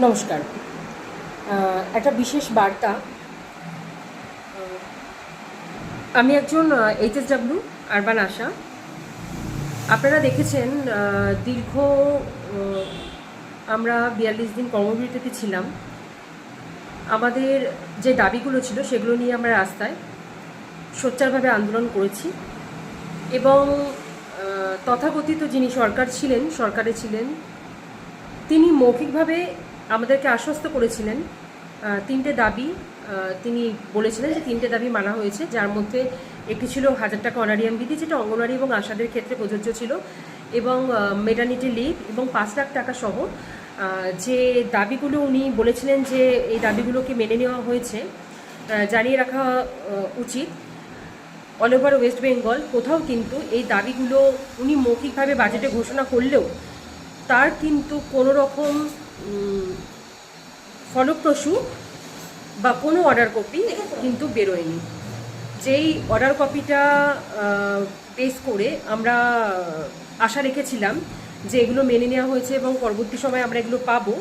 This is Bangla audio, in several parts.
নমস্কার। একটা বিশেষ বার্তা। আমি একজন এইচএসডব্লিউ আরবান আশা। আপনারা দেখেছেন দীর্ঘ আমরা ৪২ দিন কর্মবিরতিতে ছিলাম। আমাদের যে দাবিগুলো ছিল সেগুলো নিয়ে আমরা রাস্তায় সোচ্চারভাবে আন্দোলন করেছি এবং তথাকথিত যিনি সরকারে ছিলেন তিনি মৌখিকভাবে আমাদেরকে আশ্বস্ত করেছিলেন। তিনটে দাবি তিনি বলেছিলেন যে তিনটে দাবি মানা হয়েছে, যার মধ্যে একটি ছিল ১,০০০ টাকা অনারিয়াম বৃদ্ধি, যেটা অঙ্গনওয়াড়ি এবং আশাদের ক্ষেত্রে প্রযোজ্য ছিল, এবং মেটার্নিটি লিভ এবং ৫ লাখ টাকা সহ যে দাবিগুলো উনি বলেছিলেন যে এই দাবিগুলোকে মেনে নেওয়া হয়েছে। জানিয়ে রাখা উচিত, অল ওভার ওয়েস্ট বেঙ্গল কোথাও কিন্তু এই দাবিগুলো উনি মৌখিকভাবে বাজেটে ঘোষণা করলেও তার কিন্তু কোনো রকম ফলপ্রসূ বা কোনো অর্ডার কপি কিন্তু বেরোয়নি। যেই অর্ডার কপিটা বেস করে আমরা আশা রেখেছিলাম যে এগুলো মেনে নেওয়া হয়েছে এবং পরবর্তী সময় আমরা এগুলো পাবো,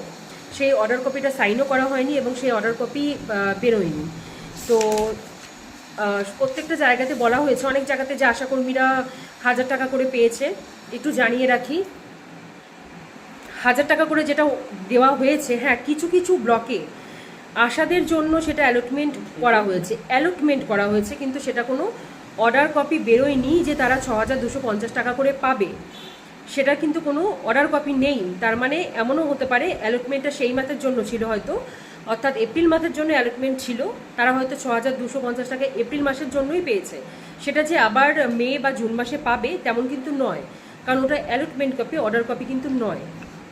সেই অর্ডার কপিটা সাইনও করা হয়নি এবং সেই অর্ডার কপি বেরোয়নি। তো প্রত্যেকটা জায়গাতে বলা হয়েছে, অনেক জায়গাতে যে আশাকর্মীরা ১,০০০ টাকা করে পেয়েছে, একটু জানিয়ে রাখি, ১,০০০ টাকা করে যেটা দেওয়া হয়েছে, হ্যাঁ কিছু কিছু ব্লকে আশাদের জন্য সেটা অ্যালটমেন্ট করা হয়েছে, কিন্তু সেটা কোনো অর্ডার কপি বেরোয়নি যে তারা ৬,২৫০ টাকা করে পাবে। সেটা কিন্তু কোনো অর্ডার কপি নেই। তার মানে এমনও হতে পারে অ্যালটমেন্টটা সেই মাসের জন্য ছিল, হয়তো অর্থাৎ এপ্রিল মাসের জন্য অ্যালটমেন্ট ছিল, তারা হয়তো ৬,২৫০ টাকা এপ্রিল মাসের জন্যই পেয়েছে। সেটা যে আবার মে বা জুন মাসে পাবে তেমন কিন্তু নয়, কারণ ওটা অ্যালটমেন্ট কপি, অর্ডার কপি কিন্তু নয়।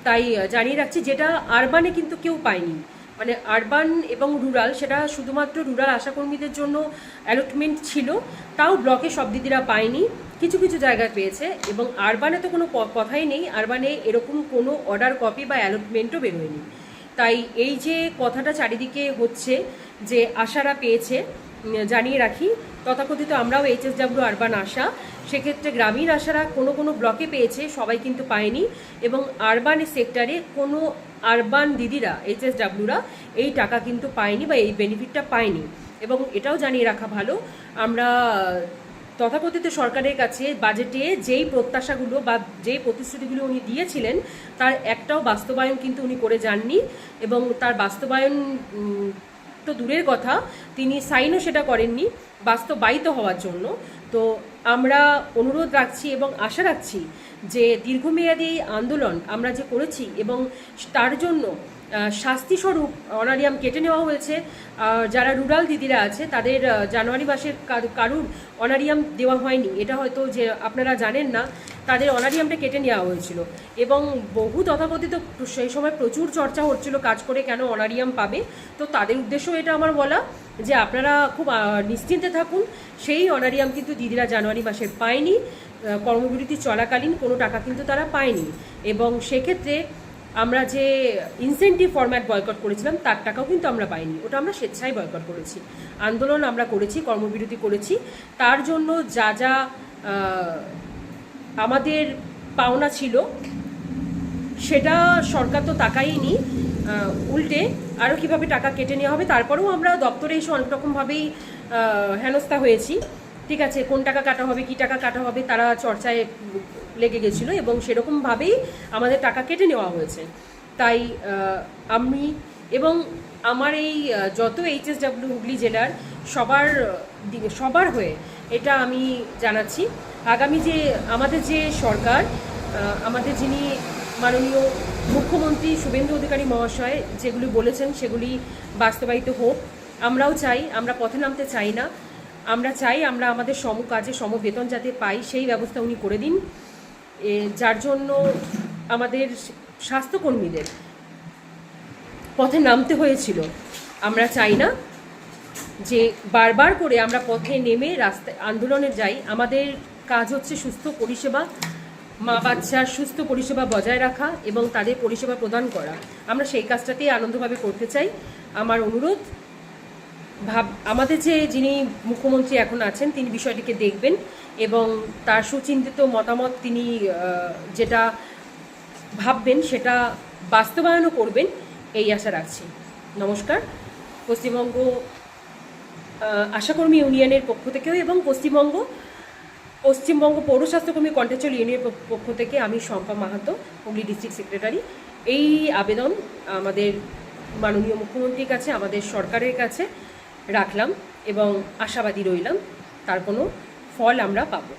তাই জানিয়ে রাখছি, যেটা আরবানে কিন্তু কেউ পায়নি, মানে আরবান এবং রুরাল, সেটা শুধুমাত্র রুরাল আশাকর্মীদের জন্য অ্যালটমেন্ট ছিল, তাও ব্লকে সব দিদিরা পায়নি, কিছু কিছু জায়গায় পেয়েছে। এবং আরবানে তো কোনো কথাই নেই, আরবানে এরকম কোনো অর্ডার কপি বা অ্যালটমেন্টও বেরোয়নি। তাই এই যে কথাটা চারিদিকে হচ্ছে যে আশারা পেয়েছে, জানিয়ে রাখি তথাকথিত আমরাও এইচএসডব্লিউ আরবান আশা, সেক্ষেত্রে গ্রামীণ আশারা কোনো কোনো ব্লকে পেয়েছে, সবাই কিন্তু পায়নি। এবং আরবান সেক্টরে কোনো আরবান দিদিরা, এইচএসডব্লিউরা এই টাকা কিন্তু পায়নি বা এই বেনিফিটটা পায়নি। এবং এটাও জানিয়ে রাখা ভালো, আমরা তথাকথিত সরকারের কাছে বাজেটে যেই প্রত্যাশাগুলো বা যেই প্রতিশ্রুতিগুলো উনি দিয়েছিলেন তার একটাও বাস্তবায়ন কিন্তু উনি করে যাননি। এবং তার বাস্তবায়ন তো দূরের কথা, তিনি সাইনও সেটা করেননি বাস্তবায়িত হওয়ার জন্য। তো আমরা অনুরোধ রাখছি এবং আশা রাখছি যে দীর্ঘমেয়াদী এই আন্দোলন আমরা যে করেছি এবং তার জন্য শাস্তিস্বরূপ অনারিয়াম কেটে নেওয়া হয়েছে। যারা রুরাল দিদিরা আছে তাদের জানুয়ারি মাসের কারুর অনারিয়াম দেওয়া হয়নি, এটা হয়তো যে আপনারা জানেন না, তাদের অনারিয়ামটা কেটে নেওয়া হয়েছিল। এবং বহু তথাকথিত সেই সময় প্রচুর চর্চা হচ্ছিল কাজ করে কেন অনারিয়াম পাবে। তো তাদের উদ্দেশ্যও এটা আমার বলা যে আপনারা খুব নিশ্চিন্তে থাকুন, সেই অনারিয়াম কিন্তু দিদিরা জানুয়ারি মাসের পায়নি, কর্মবিরতি চলাকালীন কোনো টাকা কিন্তু তারা পায়নি। এবং সেক্ষেত্রে আমরা যে ইনসেন্টিভ ফরম্যাট বয়কট করেছিলাম তার টাকাও কিন্তু আমরা পাইনি, ওটা আমরা স্বেচ্ছায় বয়কট করেছি, আন্দোলন আমরা করেছি, কর্মবিরতি করেছি। তার জন্য যা যা আমাদের পাওনা ছিল সেটা সরকার তো তাকায়নি, উল্টে আরও কীভাবে টাকা কেটে নেওয়া হবে। তারপরেও আমরা দপ্তরে এসে অনেক রকমভাবেই হেনস্থা হয়েছি, ঠিক আছে, কোন টাকা কাটা হবে, কী টাকা কাটা হবে, তারা চর্চায় লেগে গেছিলো এবং সেরকমভাবেই আমাদের টাকা কেটে নেওয়া হয়েছে। তাই আমি এবং আমার এই যত এইচএসডব্লিউ হুগলি জেলার সবার হয়ে এটা আমি জানাচ্ছি, আগামী যে আমাদের যে সরকার, আমাদের যিনি মাননীয় মুখ্যমন্ত্রী শুভেন্দু অধিকারী মহাশয় যেগুলি বলেছেন সেগুলি বাস্তবায়িত হোক। আমরাও চাই, আমরা পথে নামতে চাই না, আমরা চাই আমরা আমাদের কাজে বেতন যাতে পাই সেই ব্যবস্থা উনি করে দিন। যার জন্য আমাদের স্বাস্থ্যকর্মীদের পথে নামতে হয়েছিল। আমরা চাই না যে বারবার করে আমরা পথে নেমে রাস্তায় আন্দোলনে যাই। আমাদের কাজ হচ্ছে সুস্থ পরিষেবা, মা বাচ্চার সুস্থ পরিষেবা বজায় রাখা এবং তাদের পরিষেবা প্রদান করা। আমরা সেই কাজটাতেই আনন্দভাবে করতে চাই। আমার অনুরোধ, আমাদের যিনি মুখ্যমন্ত্রী এখন আছেন তিনি বিষয়টিকে দেখবেন এবং তার সুচিন্তিত মতামত তিনি যেটা ভাববেন সেটা বাস্তবায়নও করবেন। এই আশা রাখছি। নমস্কার। পশ্চিমবঙ্গ আশাকর্মী ইউনিয়নের পক্ষ থেকেও এবং পশ্চিমবঙ্গ পৌর স্বাস্থ্যকর্মী কন্ট্রাকচুয়াল ইউনিয়নের পক্ষ থেকে আমি শম্পা মাহাতো, হুগলি ডিস্ট্রিক্ট সেক্রেটারি, এই আবেদন আমাদের মাননীয় মুখ্যমন্ত্রীর কাছে, আমাদের সরকারের কাছে রাখলাম এবং আশাবাদী রইলাম তার কোনো ফল আমরা পাবো।